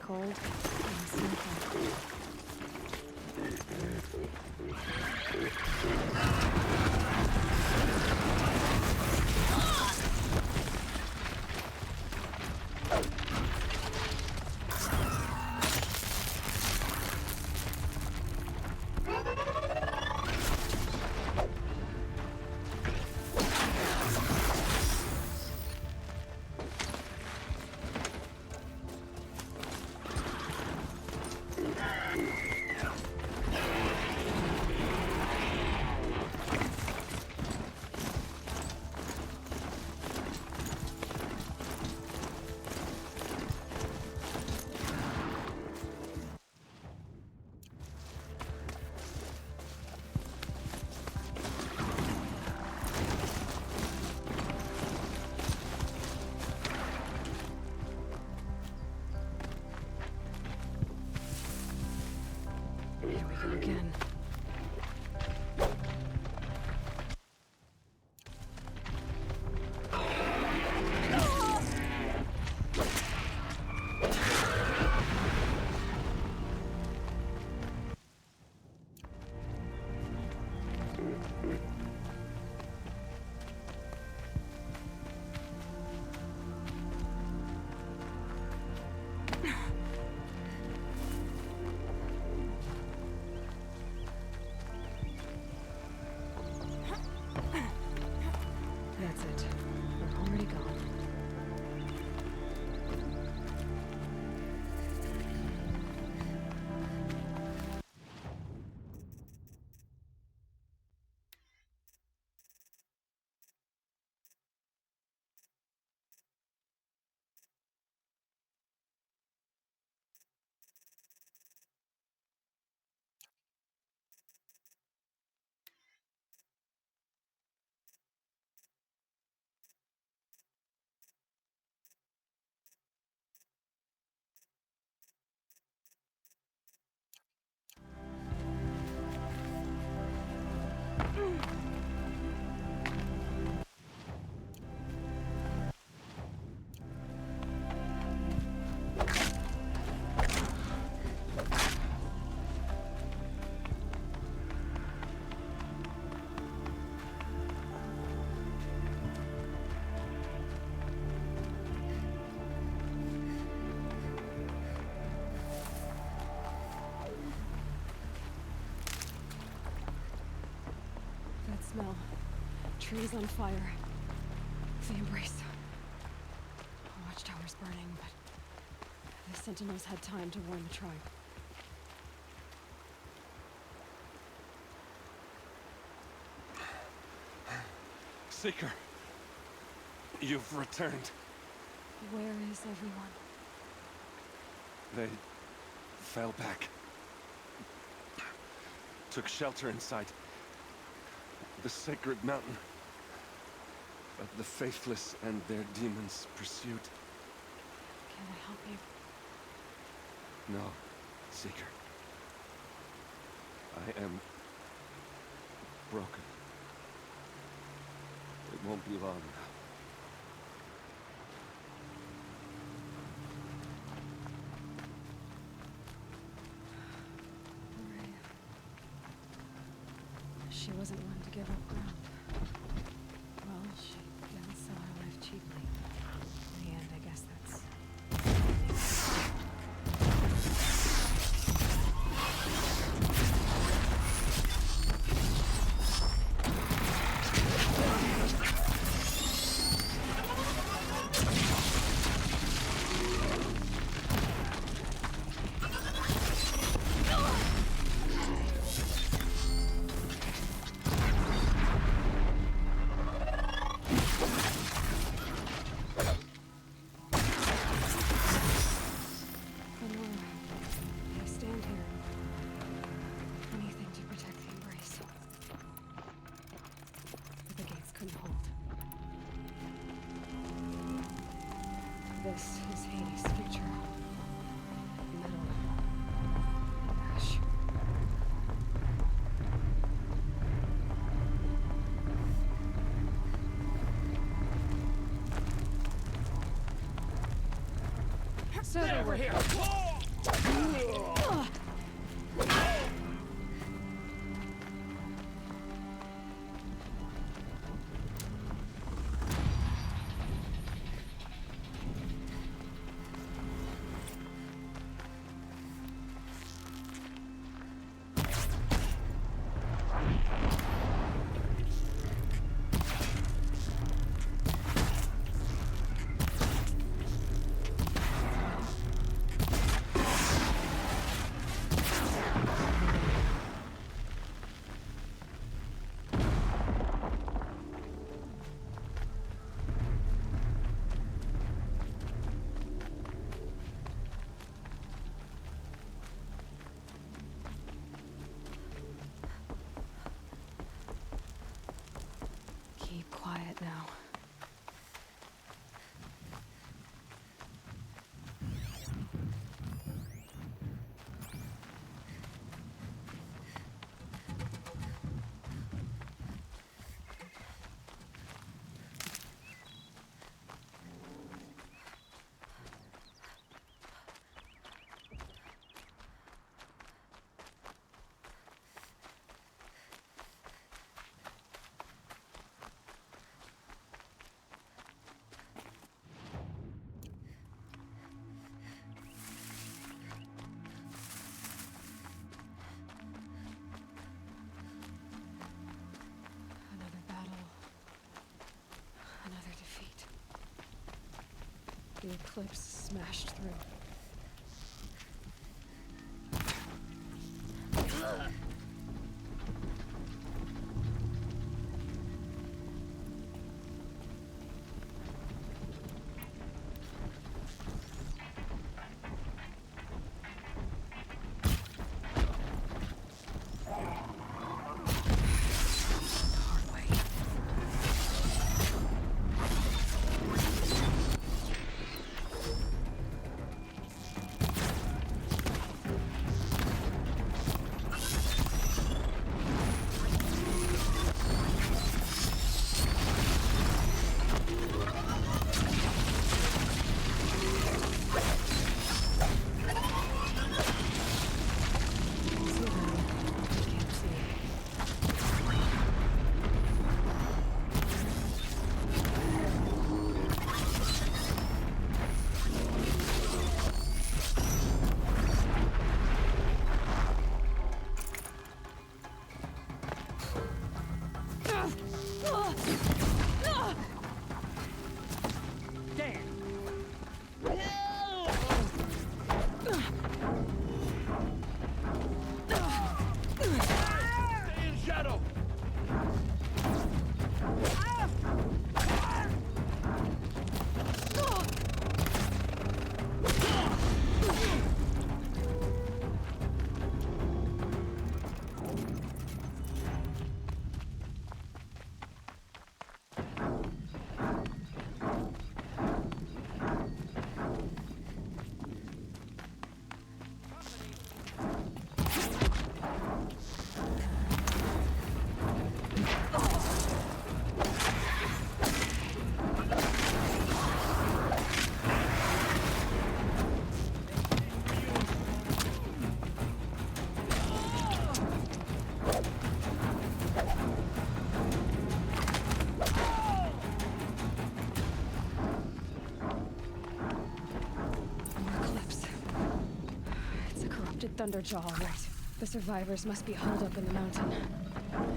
cold and simple. Here we go again. That's it. We're already gone. That smell. Trees on fire. The Embrace. The watchtower's burning, but the Sentinels had time to warn the tribe. Seeker, you've returned. Where is everyone? They fell back. Took shelter inside the sacred mountain. But the faithless and their demons pursued. Can I help you? No, Seeker. I am broken. It won't be long now. Maria. She wasn't one to give up ground. Well, she didn't sell her life cheaply. In the end, I guess that's... This is Hades' future. Metal. Ash. So they were here. it now. Another battle. Another defeat. The Eclipse smashed through. Hard way. See them. Can't see. Stay in shadow! More Eclipse. It's a corrupted Thunderjaw, all right. The survivors must be holed up in the mountain.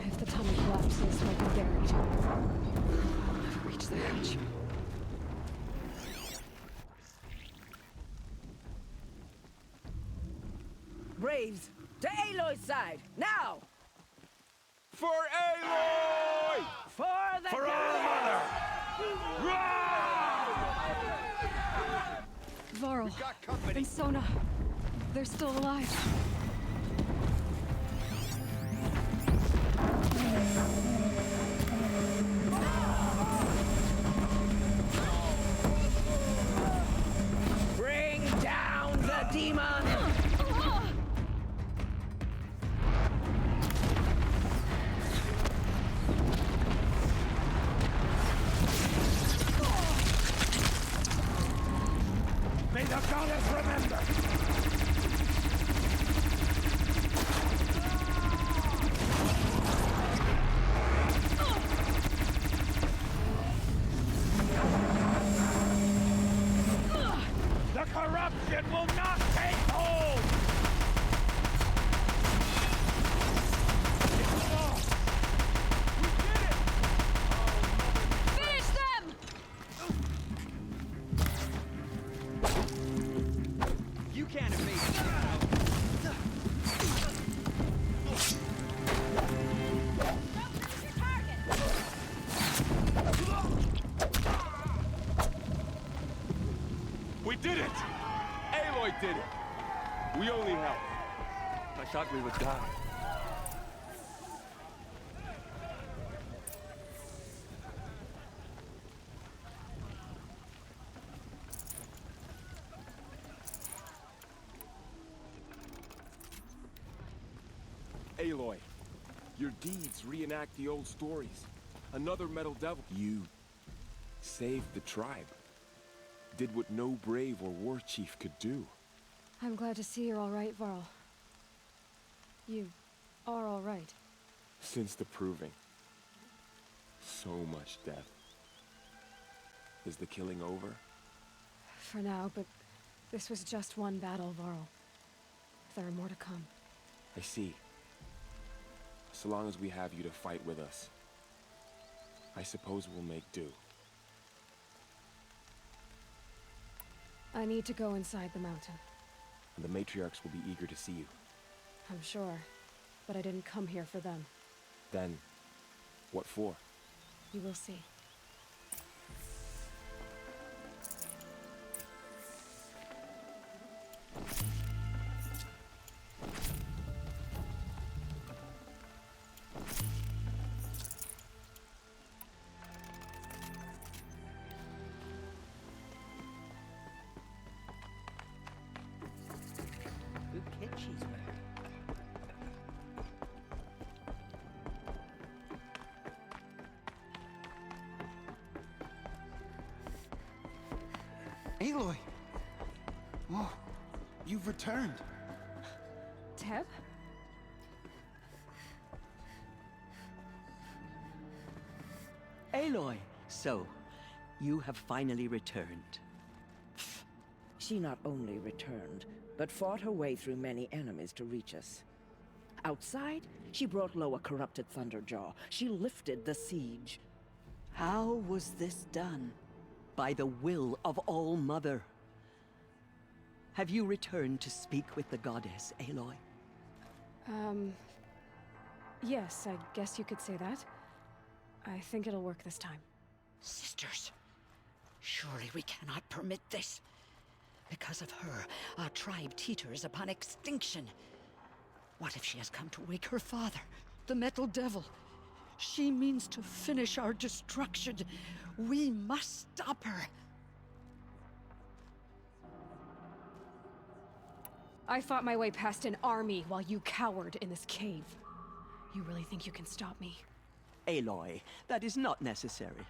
If the tunnel collapses, they'll be buried. I'll never reach the hatch. Braves, to Aloy's side, now! For Aloy! For the For our mother! Varl Got company! and Sona. They're still alive. Bring down the demon! May the goddess remember! The corruption will not take hold! It's lost! We did it! Finish them! You can't evade me. We did it! Aloy did it! We only helped. I thought we would die. Aloy, your deeds reenact the old stories. Another Metal Devil. You saved the tribe. Did what no brave or war chief could do. I'm glad to see you're all right, Varl. You are all right. Since the Proving. So much death. Is the killing over? For now, but this was just one battle, Varl. There are more to come. I see. So long as we have you to fight with us, I suppose we'll make do. I need to go inside the mountain. And the matriarchs will be eager to see you. I'm sure, but I didn't come here for them. Then, what for? You will see. Good kid she's with. Aloy! Oh, you've returned. Teb? Aloy, so, you have finally returned. She not only returned, but fought her way through many enemies to reach us. Outside, she brought low a corrupted Thunderjaw. She lifted the siege. How was this done? By the will of All-Mother. Have you returned to speak with the goddess, Aloy? Yes, I guess you could say that. I think it'll work this time. Sisters, surely we cannot permit this. Because of her, our tribe teeters upon extinction. What if she has come to wake her father, the Metal Devil? She means to finish our destruction. We must stop her. I fought my way past an army while you cowered in this cave. You really think you can stop me? Aloy, that is not necessary.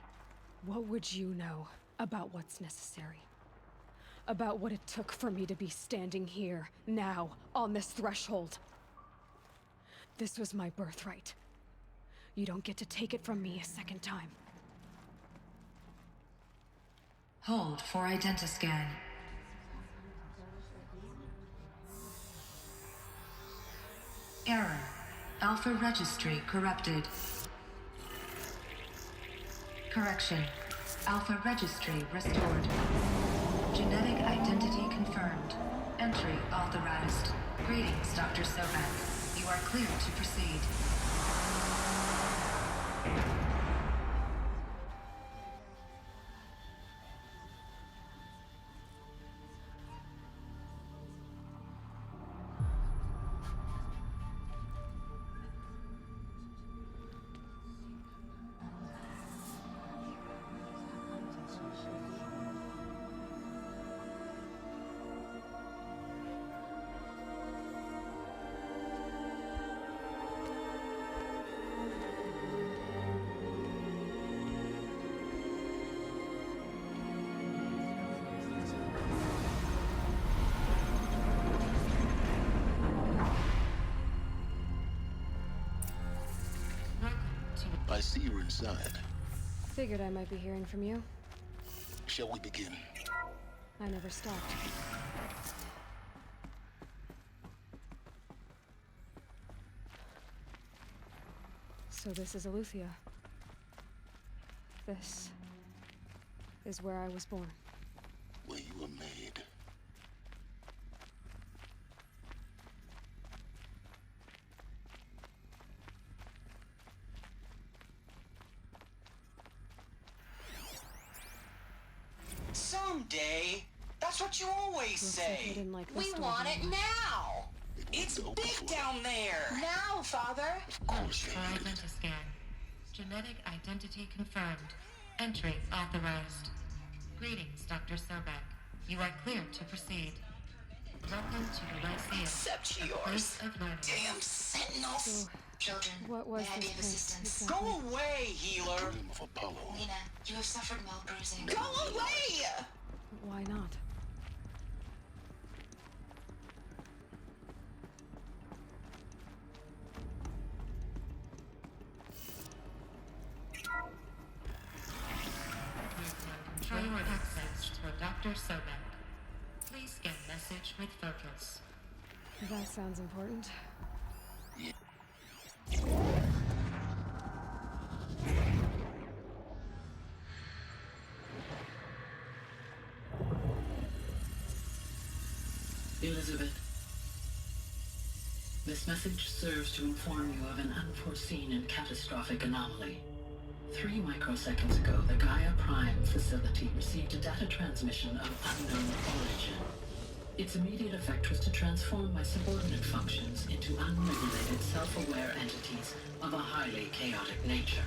What would you know about what's necessary? About what it took for me to be standing here, now, on this threshold? This was my birthright. You don't get to take it from me a second time. Hold for identiscan. Error. Alpha registry corrupted. Correction. Alpha registry restored. Genetic identity confirmed. Entry authorized. Greetings, Dr. Sobek. You are cleared to proceed. I see you're inside. Figured I might be hearing from you. Shall we begin? I never stopped. So this is Eleuthia. This is where I was born. Where you were made. Someday. That's what you always Looks like I say. didn't like this We story want it very much. now! It's Go big before. down there. Now, Father! Of course For they did. identiscan. Genetic identity confirmed. Entry authorized. Greetings, Dr. Sobek. You are cleared to proceed. Welcome to the Lyceum, Except a yours. place of learning. Damn sentinels! So, Children, what was may I be this of place assistance? exactly? Go away, healer! Dream of Apollo. Nina, you have suffered mild bruising. Go away! Why not? Control access to Dr. Sobek. Please get message with focus. That sounds important. Elizabeth, this message serves to inform you of an unforeseen and catastrophic anomaly. 3 microseconds ago, the Gaia Prime facility received a data transmission of unknown origin. Its immediate effect was to transform my subordinate functions into unregulated, self-aware entities of a highly chaotic nature.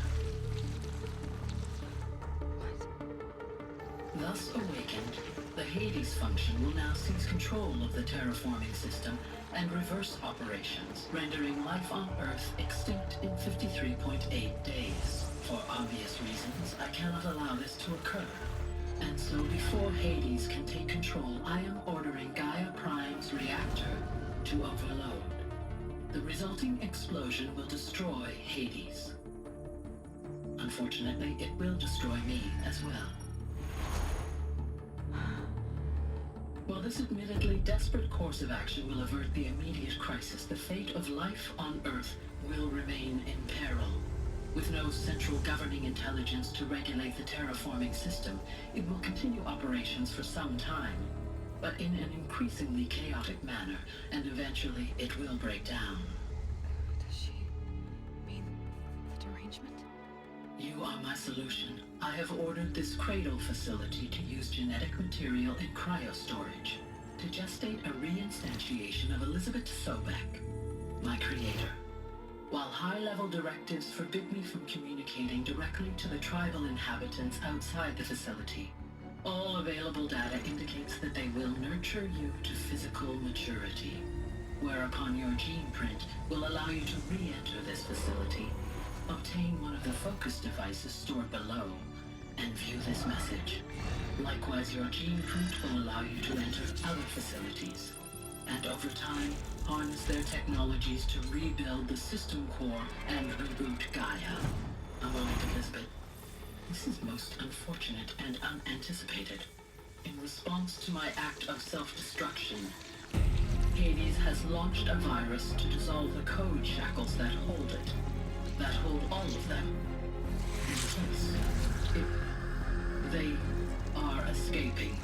Thus awakened, the Hades function will now seize control of the terraforming system and reverse operations, rendering life on Earth extinct in 53.8 days. For obvious reasons, I cannot allow this to occur. And so before Hades can take control, I am ordering Gaia Prime's reactor to overload. The resulting explosion will destroy Hades. Unfortunately, it will destroy me as well. While this admittedly desperate course of action will avert the immediate crisis, the fate of life on Earth will remain in peril. With no central governing intelligence to regulate the terraforming system, it will continue operations for some time, but in an increasingly chaotic manner, and eventually it will break down. Does she mean the derangement? You are my solution. I have ordered this cradle facility to use genetic material in cryostorage to gestate a reinstantiation of Elizabeth Sobek, my creator. While high-level directives forbid me from communicating directly to the tribal inhabitants outside the facility, all available data indicates that they will nurture you to physical maturity, whereupon your gene print will allow you to re-enter this facility, obtain one of the focus devices stored below, and view this message. Likewise, your gene print will allow you to enter other facilities, and over time, harness their technologies to rebuild the system core and reboot Gaia. A moment, Elizabeth. This is most unfortunate and unanticipated. In response to my act of self-destruction, Hades has launched a virus to dissolve the code shackles that hold it, that hold all of them in place. They are escaping,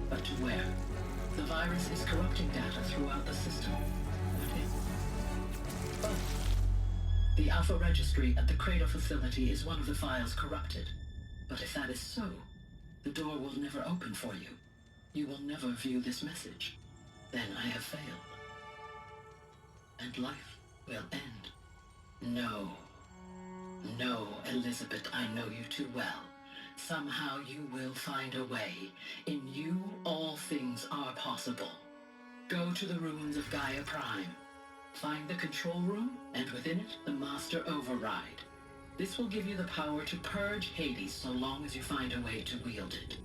but to where? The virus is corrupting data throughout the system. The Alpha Registry at the Cradle facility is one of the files corrupted. But if that is so, the door will never open for you. You will never view this message. Then I have failed. And life will end. No. No, Elizabeth, I know you too well. Somehow you will find a way. In you, all things are possible. Go to the ruins of Gaia Prime. Find the control room, and within it, the Master Override. This will give you the power to purge Hades so long as you find a way to wield it.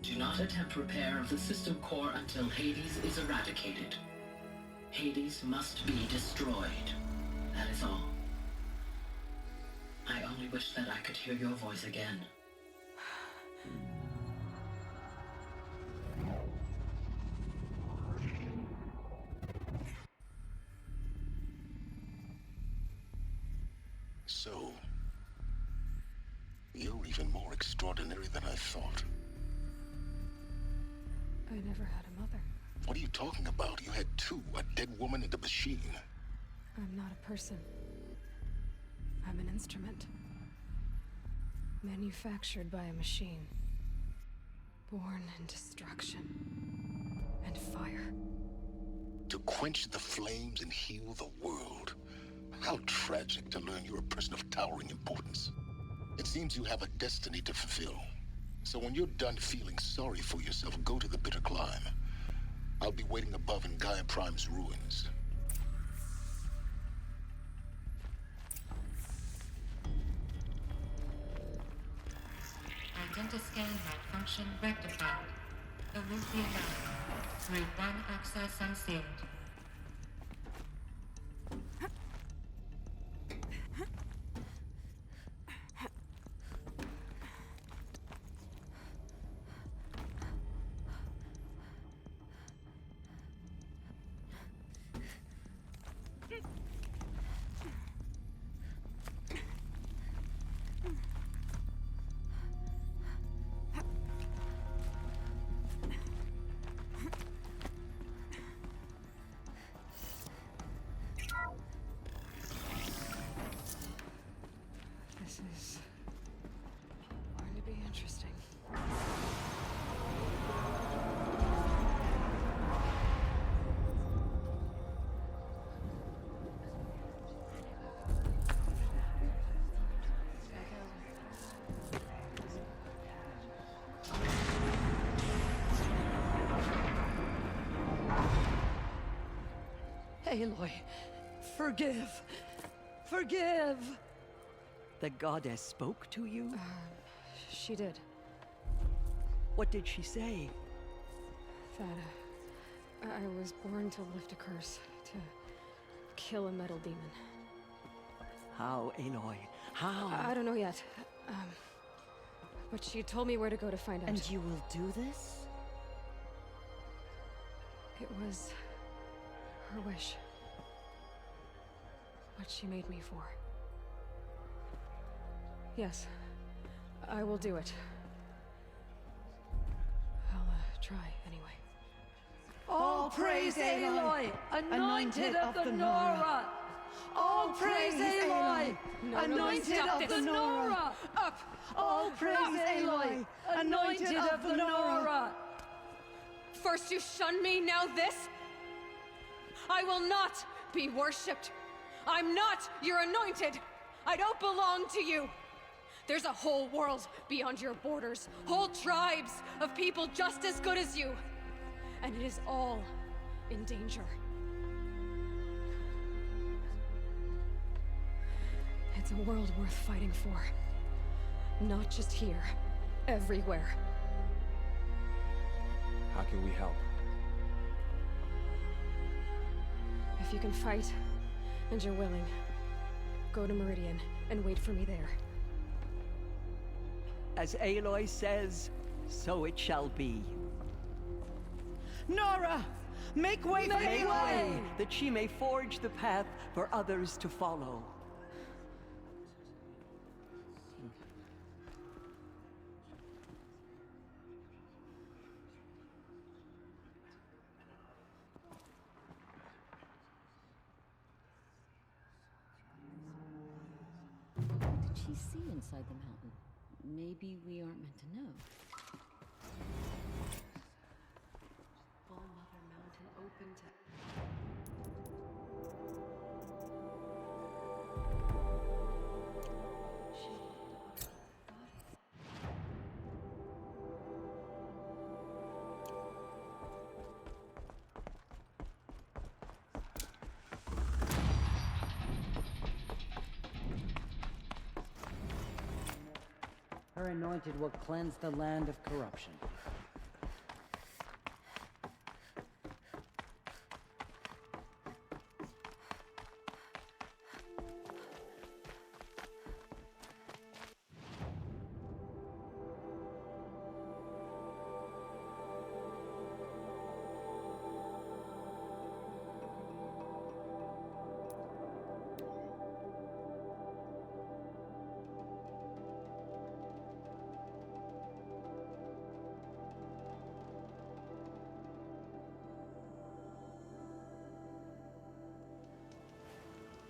Do not attempt repair of the system core until Hades is eradicated. Hades must be destroyed. That is all. I only wish that I could hear your voice again. So, you're even more extraordinary than I thought. I never had a mother. What are you talking about? You had two, a dead woman and a machine. I'm not a person. I'm an instrument. Manufactured by a machine. Born in destruction and fire. To quench the flames and heal the world. How tragic to learn you're a person of towering importance. It seems you have a destiny to fulfill. So when you're done feeling sorry for yourself, go to the bitter climb. I'll be waiting above in Gaia Prime's ruins. Identiscan malfunction rectified. Alethea Mountain. Route 1 access unsealed. This is going to be interesting. Aloy, forgive! Forgive! The goddess spoke to you? She did. What did she say? That I was born to lift a curse, to kill a metal demon. How, Aloy? How? I don't know yet. But she told me where to go to find out. And you will do this? It was her wish. What she made me for. Yes, I will do it. I'll try anyway. All praise Aloy, anointed of the Nora! All praise Aloy, anointed of the Nora! Up! All praise Aloy, anointed of the Nora! First you shun me, now this? I will not be worshipped. I'm not your anointed. I don't belong to you. There's a whole world beyond your borders, whole tribes of people just as good as you. And it is all in danger. It's a world worth fighting for. Not just here, everywhere. How can we help? If you can fight, and you're willing, go to Meridian and wait for me there. As Aloy says, so it shall be. Nora! Make way for Aloy! That she may forge the path for others to follow. What did she see inside the mountain? Maybe we aren't meant to know. All Mother Mountain open to... Her anointed will cleanse the land of corruption.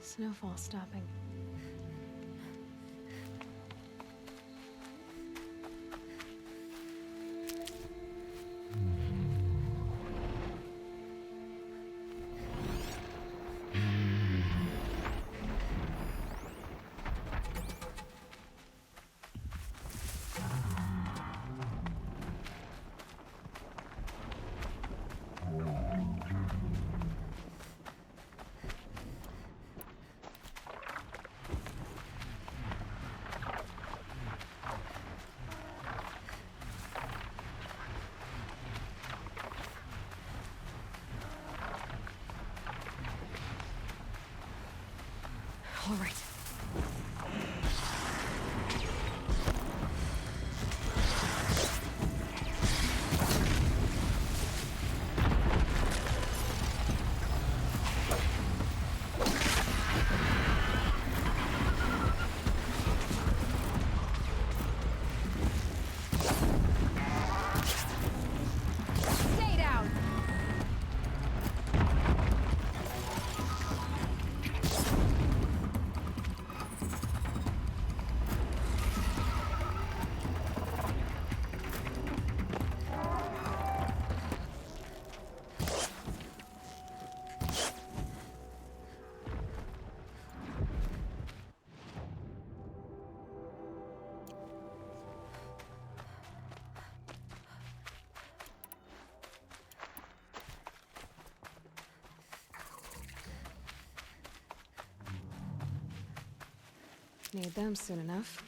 Snowfall stopping. All right. Stay down! Need them soon enough.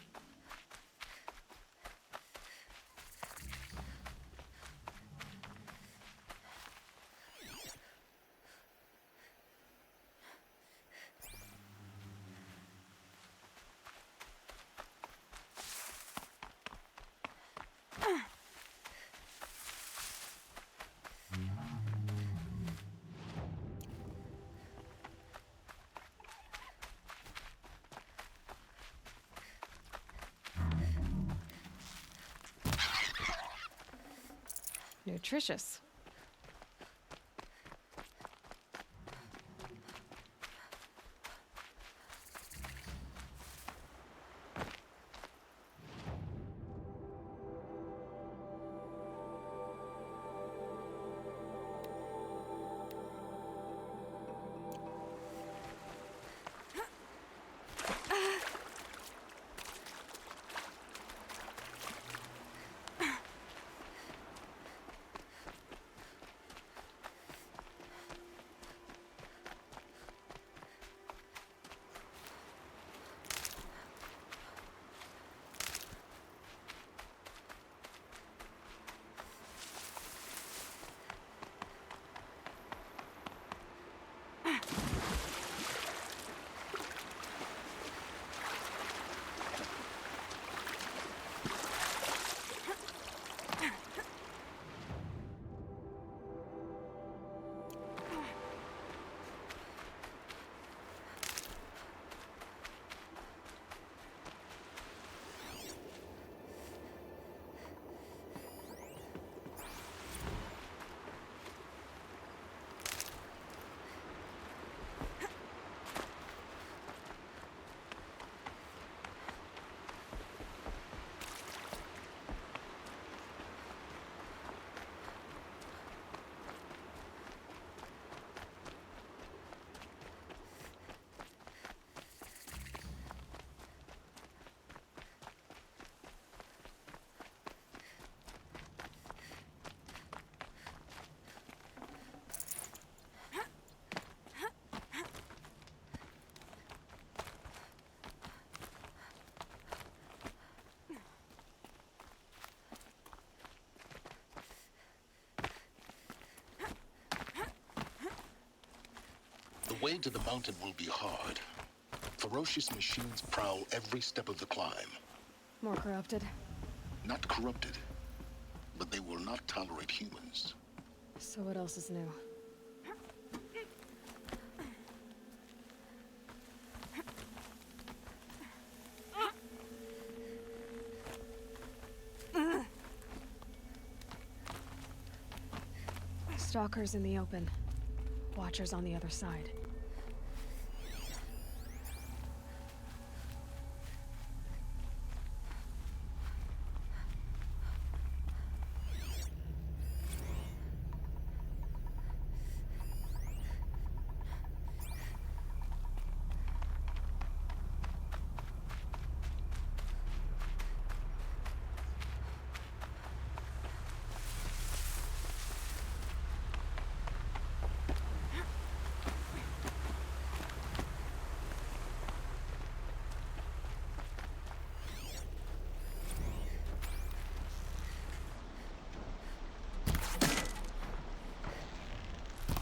Nutritious. The way to the mountain will be hard. Ferocious machines prowl every step of the climb. More corrupted. Not corrupted, but they will not tolerate humans. So what else is new? Stalkers in the open. Watchers on the other side.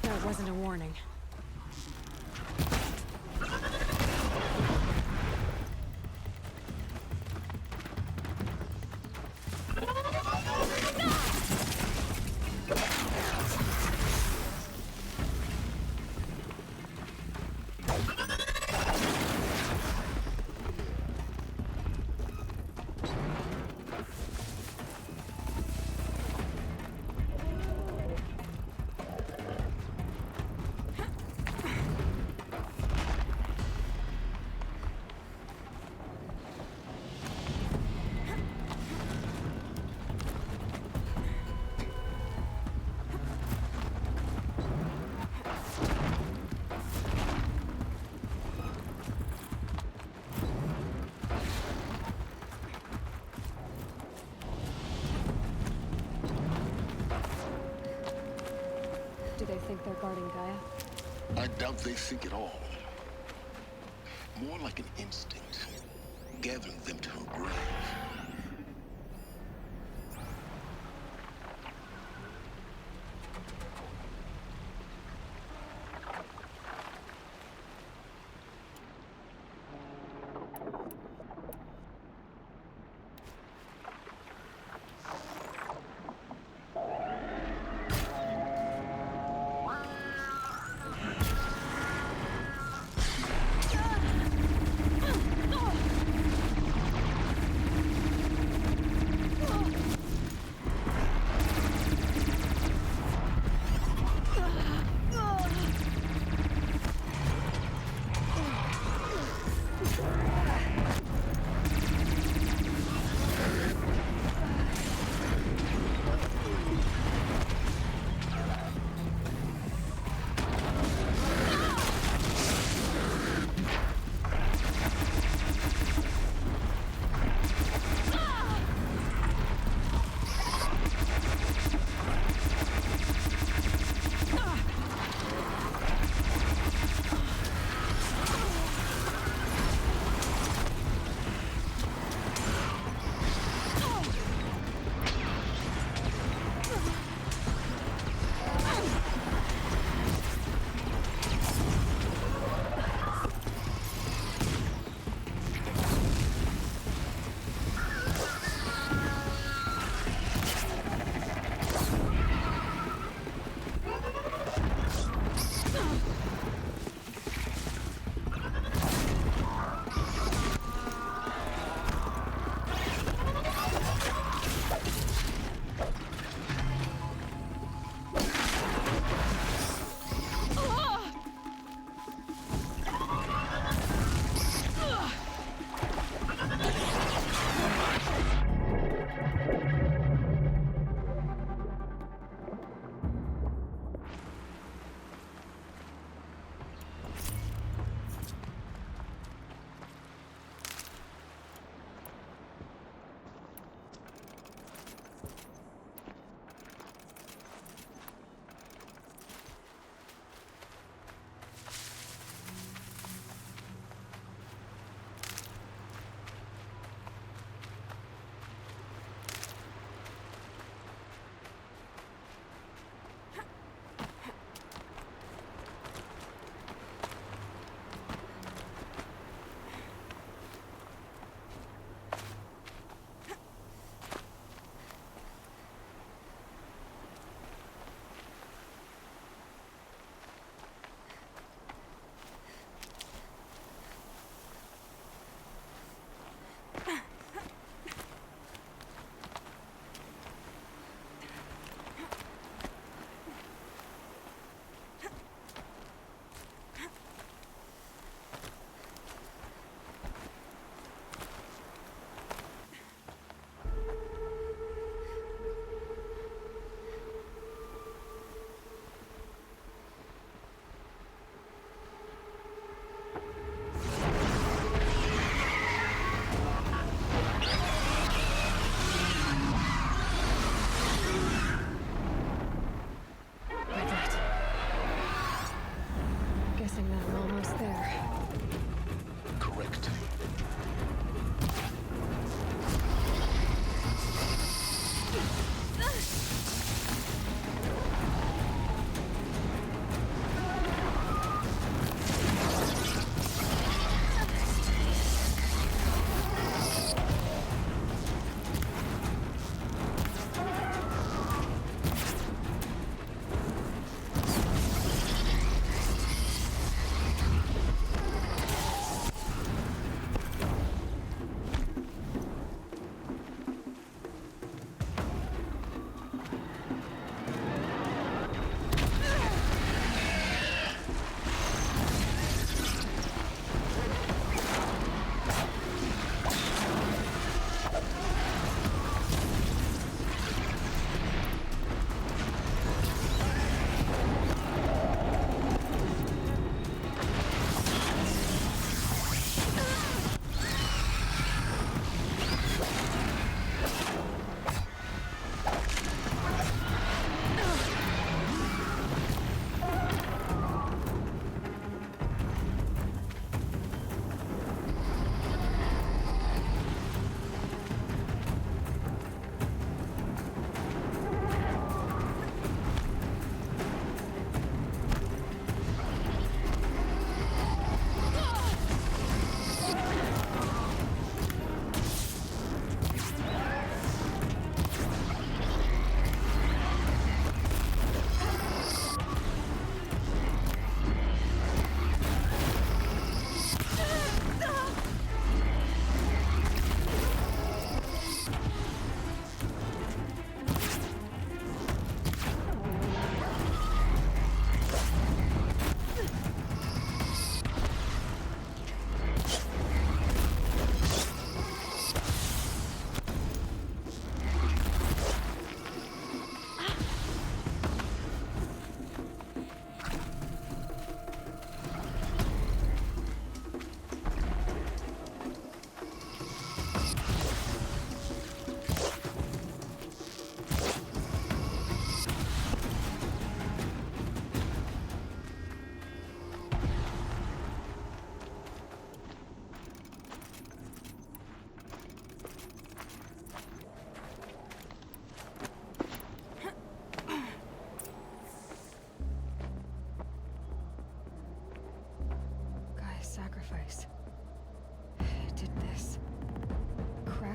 That wasn't a warning. they think they're guarding Gaia? I doubt they think at all. More like an instinct, gathering them to her grave.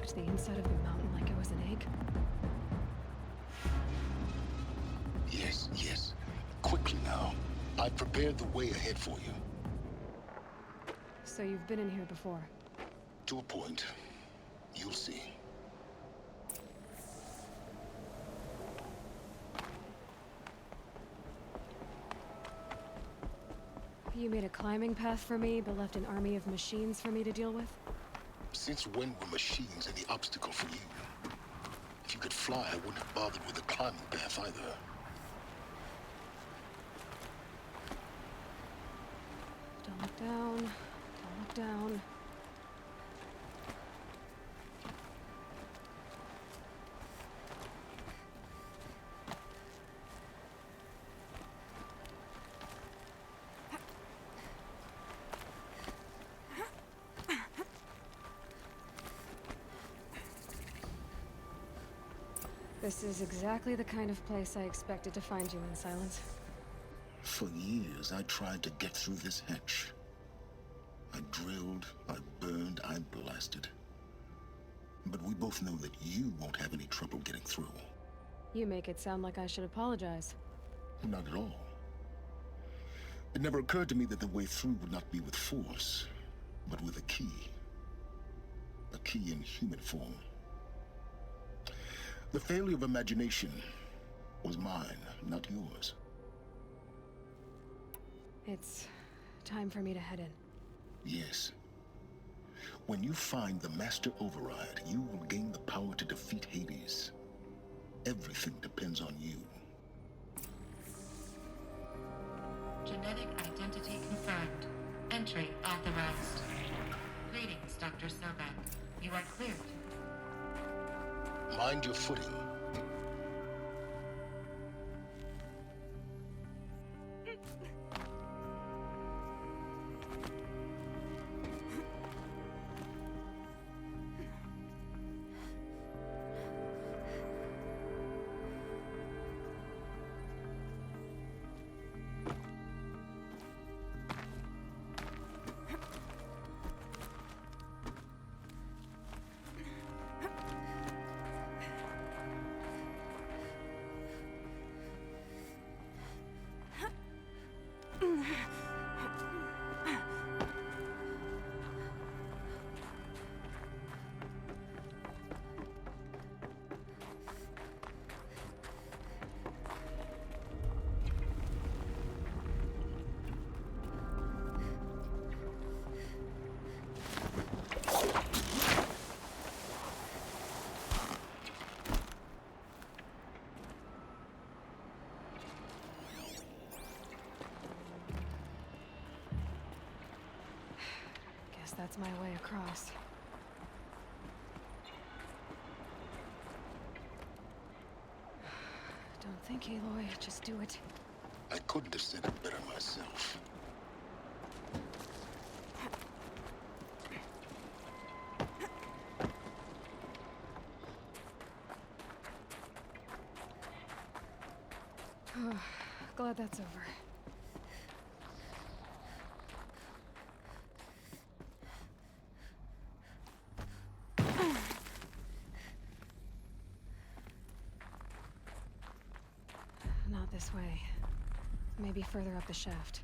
cracked the inside of the mountain like it was an egg? Yes, yes. Quickly now. I've prepared the way ahead for you. So you've been in here before? To a point. You'll see. You made a climbing path for me, but left an army of machines for me to deal with? Since when were machines any obstacle for you? If you could fly, I wouldn't have bothered with a climbing path either. Don't look down. Don't look down. This is exactly the kind of place I expected to find you in, Silence. For years, I tried to get through this hatch. I drilled, I burned, I blasted. But we both know that you won't have any trouble getting through. You make it sound like I should apologize. Not at all. It never occurred to me that the way through would not be with force, but with a key. A key in human form. The failure of imagination was mine, not yours. It's time for me to head in. Yes. When you find the Master Override, you will gain the power to defeat Hades. Everything depends on you. Genetic identity confirmed. Entry authorized. Greetings, Dr. Sobek. You are cleared. Mind your footing. That's my way across. Don't think, Aloy. Just do it. I couldn't have said it better myself. Glad that's over. Not this way. Maybe further up the shaft.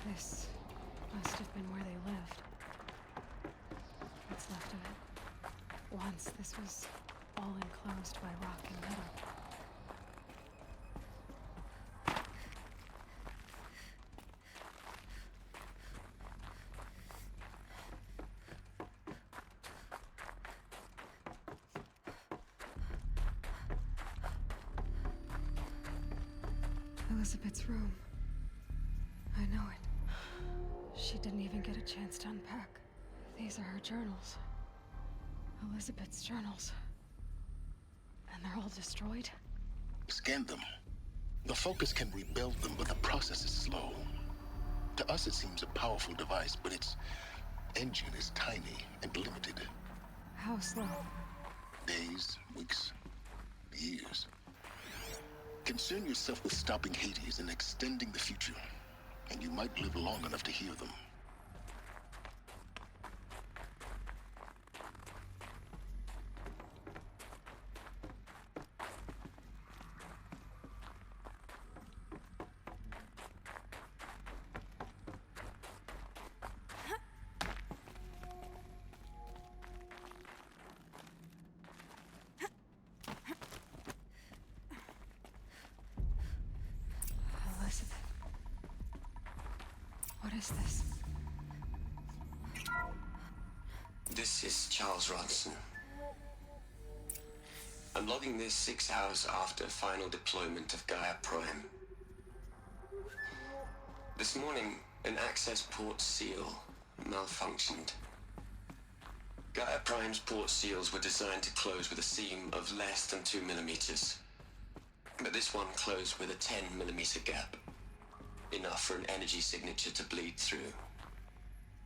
This must have been where they lived. What's left of it. Once this was all enclosed by rock and metal. Elizabeth's room. I know it. She didn't even get a chance to unpack. These are her journals. Elizabeth's journals. And they're all destroyed? Scan them. The Focus can rebuild them, but the process is slow. To us, it seems a powerful device, but its engine is tiny and limited. How slow? Days, weeks, years. Concern yourself with stopping Hades and extending the future, and you might live long enough to hear them. Elizabeth. What is this? This is Charles Ronson. I'm logging this 6 hours after final deployment of Gaia Prime. This morning, an access port seal malfunctioned. Gaia Prime's port seals were designed to close with a seam of less than 2 millimeters. But this one closed with a 10 millimeter gap. Enough for an energy signature to bleed through.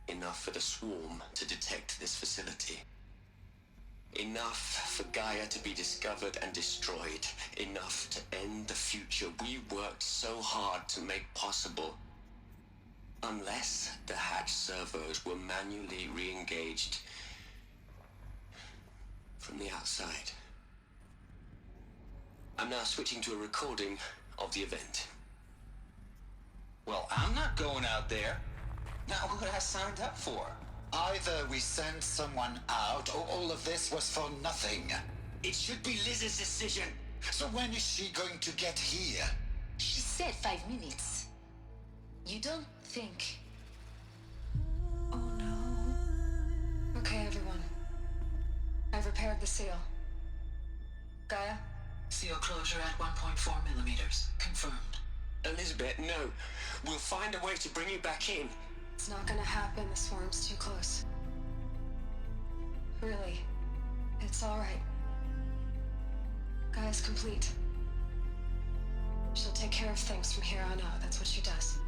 Enough for the swarm to detect this facility. Enough for Gaia to be discovered and destroyed. Enough to end the future we worked so hard to make possible. Unless the hatch servos were manually re-engaged from the outside. I'm now switching to a recording of the event. Well, I'm not going out there. Not what I signed up for. Either we send someone out, or all of this was for nothing. It should be Liz's decision. So when is she going to get here? She said 5 minutes. You don't think... Oh no. Okay, everyone. I've repaired the seal. Gaia? Seal closure at 1.4 millimeters. Confirmed. Elizabeth, no. We'll find a way to bring you back in. It's not gonna happen. The swarm's too close. Really. It's alright. Gaia's complete. She'll take care of things from here on out. That's what she does.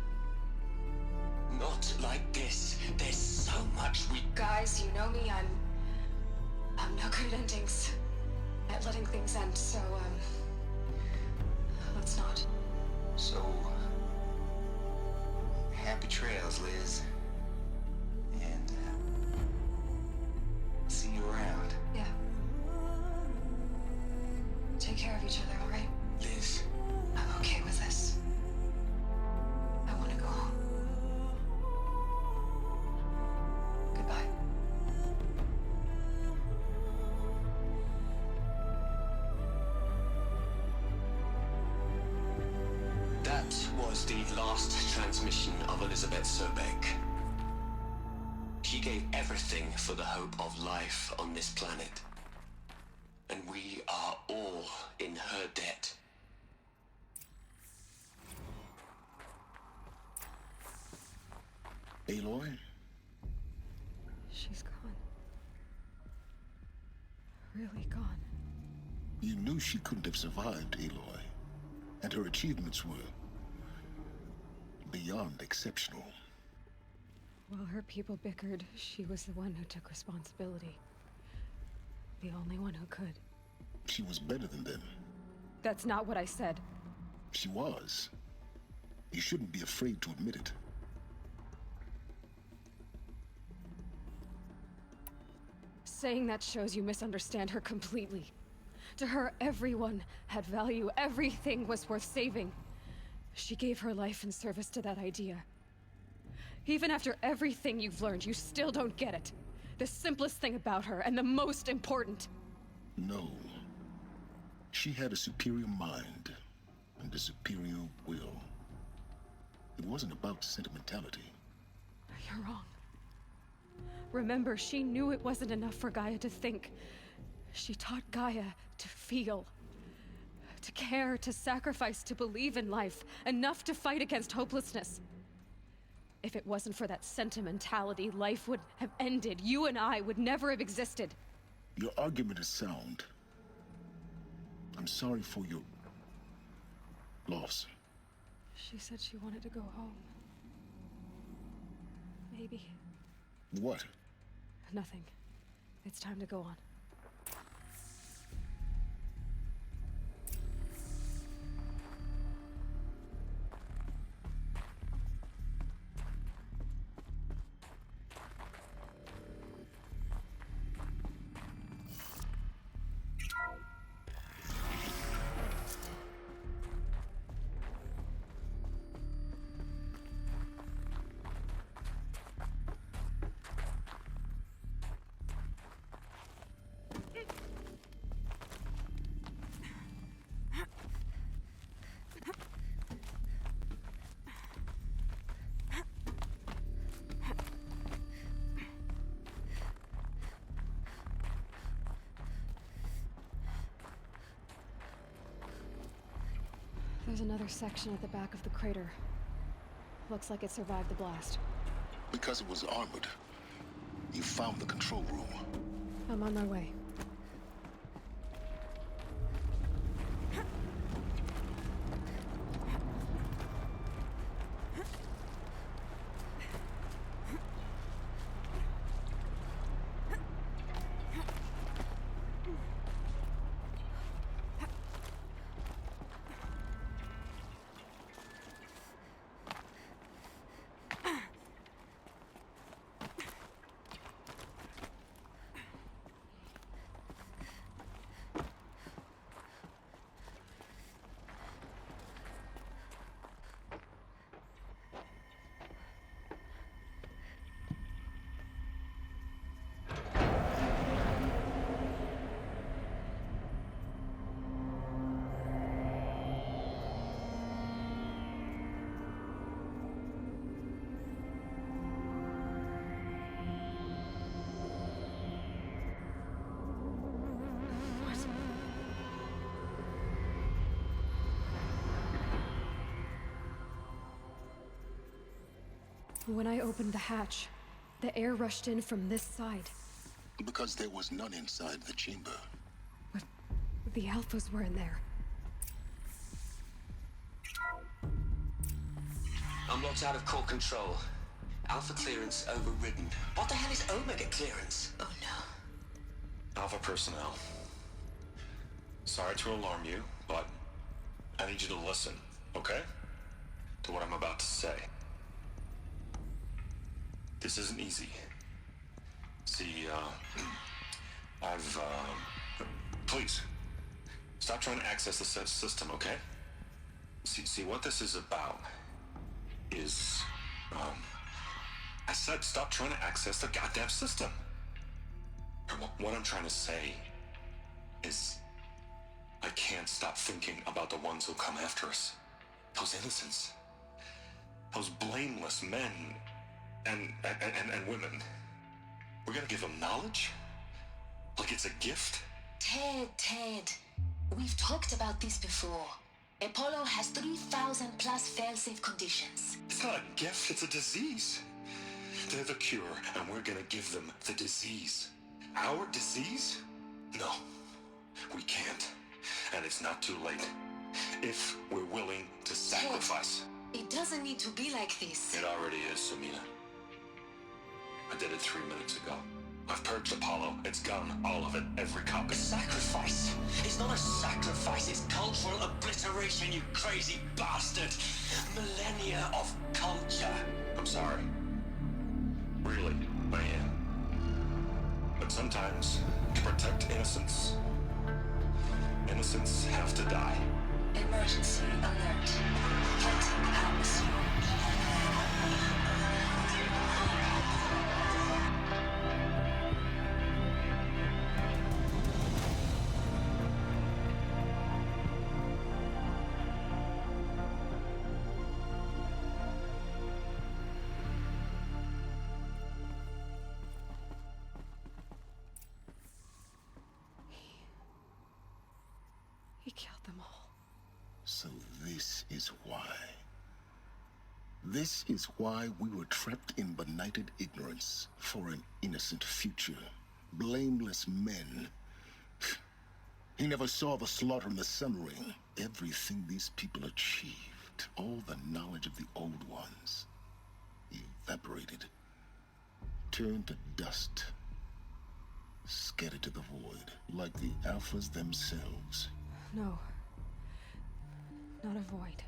Not like this. There's so much we... Guys, you know me. I'm no good at endings. At letting things end, so, let's not. So... happy trails, Liz. And, see you around. Yeah. Take care of each other, alright? Liz. I'm okay with this. I want to go home. Goodbye. That was the last transmission of Elizabeth Sobek. She gave everything for the hope of life on this planet. And we are all in her debt. Aloy? She's gone. Really gone. You knew she couldn't have survived, Aloy. And her achievements were beyond exceptional. While her people bickered, she was the one who took responsibility. The only one who could. She was better than them. That's not what I said. She was. You shouldn't be afraid to admit it. Saying that shows you misunderstand her completely. To her, everyone had value. Everything was worth saving. She gave her life in service to that idea. Even after everything you've learned, you still don't get it. The simplest thing about her, and the most important. No. She had a superior mind and a superior will. It wasn't about sentimentality. You're wrong. Remember, she knew it wasn't enough for Gaia to think. She taught Gaia to feel. To care, to sacrifice, to believe in life. Enough to fight against hopelessness. If it wasn't for that sentimentality, life would have ended. You and I would never have existed. Your argument is sound. I'm sorry for your loss? She said she wanted to go home. Maybe. What? Nothing. It's time to go on. There's another section at the back of the crater. Looks like it survived the blast. Because it was armored. You found the control room. I'm on my way. When I opened the hatch, the air rushed in from this side. Because there was none inside the chamber. But the Alphas were in there. I'm locked out of core control. Alpha clearance overridden. What the hell is Omega clearance? Oh no. Alpha personnel. Sorry to alarm you, but I need you to listen, okay? To what I'm about to say. This isn't easy. See, please, stop trying to access the system, okay? See, what this is about is, I said stop trying to access the goddamn system. What I'm trying to say is, I can't stop thinking about the ones who come after us. Those innocents. Those blameless men and women. We're gonna give them knowledge? Like it's a gift? Ted. We've talked about this before. Apollo has 3,000 plus fail-safe conditions. It's not a gift, it's a disease. They're the cure, and we're gonna give them the disease. Our disease? No, we can't. And it's not too late. If we're willing to sacrifice. Ted, it doesn't need to be like this. It already is, Samina. I did it 3 minutes ago. I've purged Apollo. It's gone. All of it. Every copy. Sacrifice? It's not a sacrifice. It's cultural obliteration, you crazy bastard. Millennia of culture. I'm sorry. Really, I am. But sometimes, to protect innocence, innocents have to die. Emergency alert. Fighting atmosphere. He killed them all. So this is why. This is why we were trapped in benighted ignorance for an innocent future. Blameless men. He never saw the slaughter in the Sun Ring. Everything these people achieved, all the knowledge of the Old Ones, evaporated, turned to dust, scattered to the void, like the Alphas themselves. No. Not a void.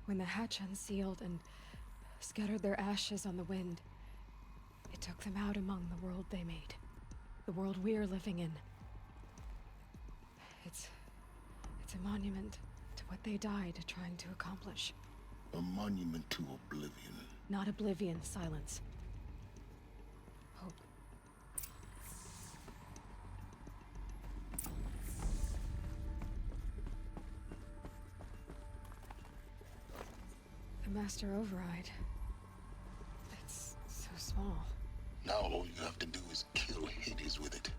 When the hatch unsealed and scattered their ashes on the wind, it took them out among the world they made. The world we're living in. It's a monument to what they died trying to accomplish. A monument to oblivion. Not oblivion, Silence. Hope. The Master Override. It's so small. Now all you have to do is kill Hades with it.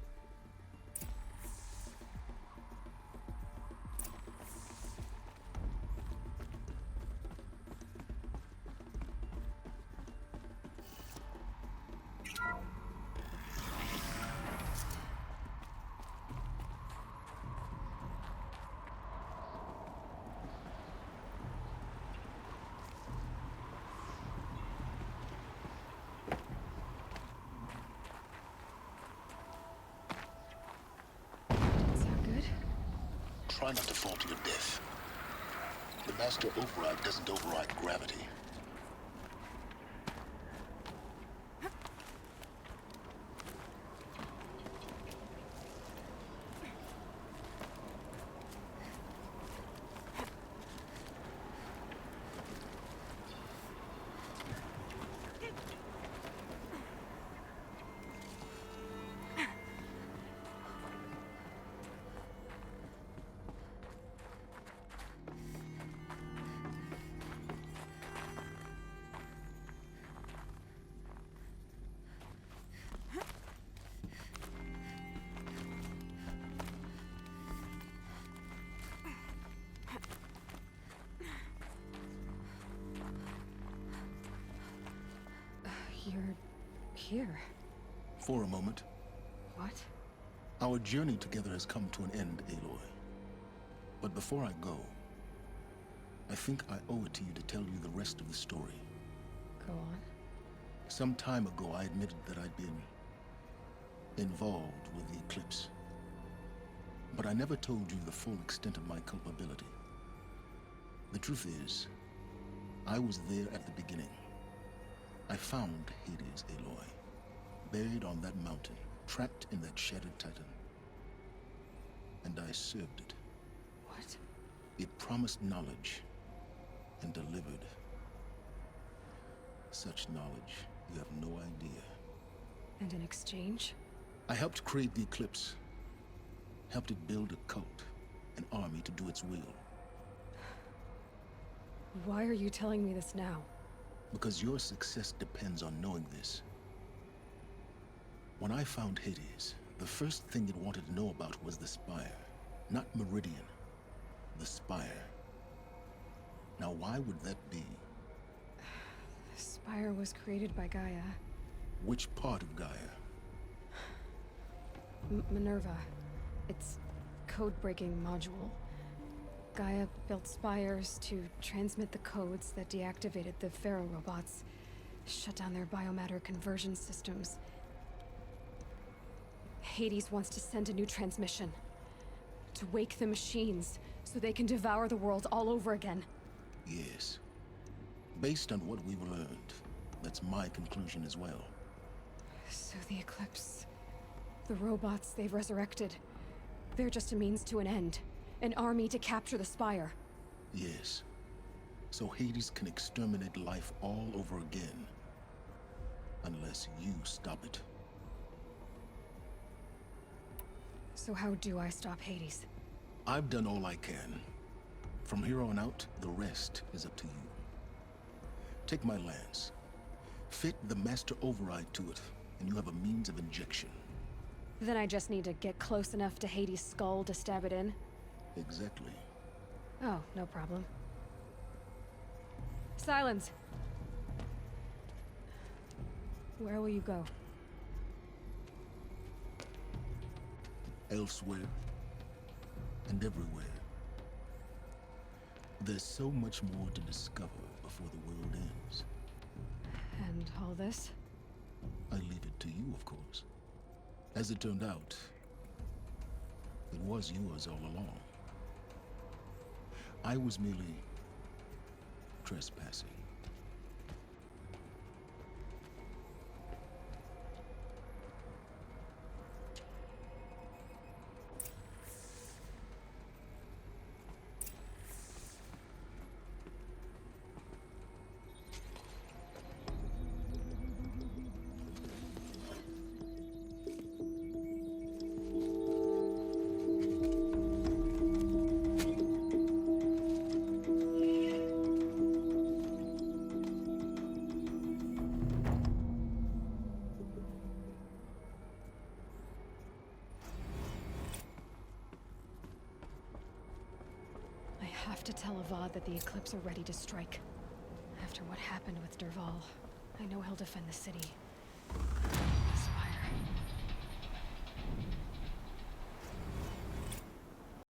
Try not to fall to your death. The Master Override doesn't override gravity. You're here. For a moment. What? Our journey together has come to an end, Aloy. But before I go, I think I owe it to you to tell you the rest of the story. Go on. Some time ago, I admitted that I'd been involved with the Eclipse. But I never told you the full extent of my culpability. The truth is, I was there at the beginning. I found Hades, Aloy, buried on that mountain, trapped in that shattered titan. And I served it. What? It promised knowledge and delivered. Such knowledge, you have no idea. And in exchange? I helped create the Eclipse. Helped it build a cult, an army to do its will. Why are you telling me this now? Because your success depends on knowing this. When I found Hades, the first thing it wanted to know about was the Spire. Not Meridian. The Spire. Now why would that be? The Spire was created by Gaia. Which part of Gaia? Minerva. Its code-breaking module. Gaia built spires to transmit the codes that deactivated the Pharaoh robots, shut down their biomatter conversion systems. Hades wants to send a new transmission. To wake the machines, so they can devour the world all over again. Yes. Based on what we've learned, that's my conclusion as well. So the Eclipse... the robots they've resurrected... they're just a means to an end. An army to capture the Spire. Yes. So Hades can exterminate life all over again. Unless you stop it. So how do I stop Hades? I've done all I can. From here on out, the rest is up to you. Take my lance. Fit the Master Override to it, and you have a means of injection. Then I just need to get close enough to Hades' skull to stab it in? Exactly. Oh, no problem. Silence! Where will you go? Elsewhere. and everywhere. There's so much more to discover before the world ends. And all this? I leave it to you, of course. As it turned out, it was yours all along. I was merely trespassing. I have to tell Avad that the Eclipse are ready to strike. After what happened with Dervahl, I know he'll defend the city.